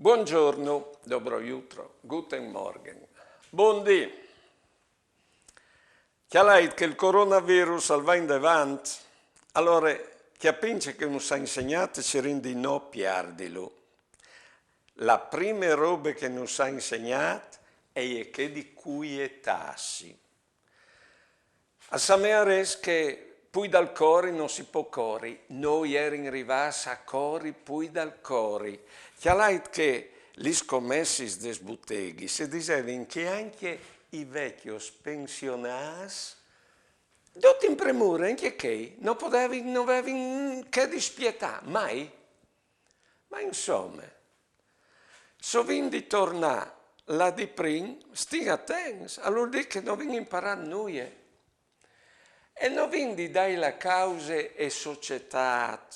Buongiorno, dobro jutro, guten Morgen. Buondì. Chiaramente che il coronavirus va in davanti, allora chi pensa che non sa insegnato ci rende no piardilo. La prima roba che non sa insegnato è che di quietarsi. A Sameares che poi dal cori non si può cori, noi erin arrivati a cori poi dal cori. Chiaramente che gli scommessi des botteghi si dicevano che anche i vecchi pensionati, tutti in premura, anche che non avevano che dispietà, mai. Ma insomma, sovindi torna la di prima, stia attenti, allora dico che non abbiamo imparato noi. E non quindi dai la causa e società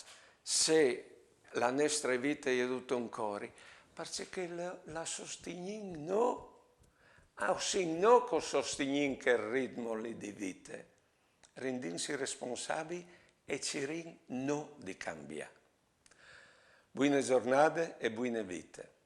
se la nostra vita è tutto un cori, perché la sosteniamo no, sì no che sosteniamo che il ritmo di vita, rendinsi responsabili e ci rin no di cambiare. Buone giornate e buone vite.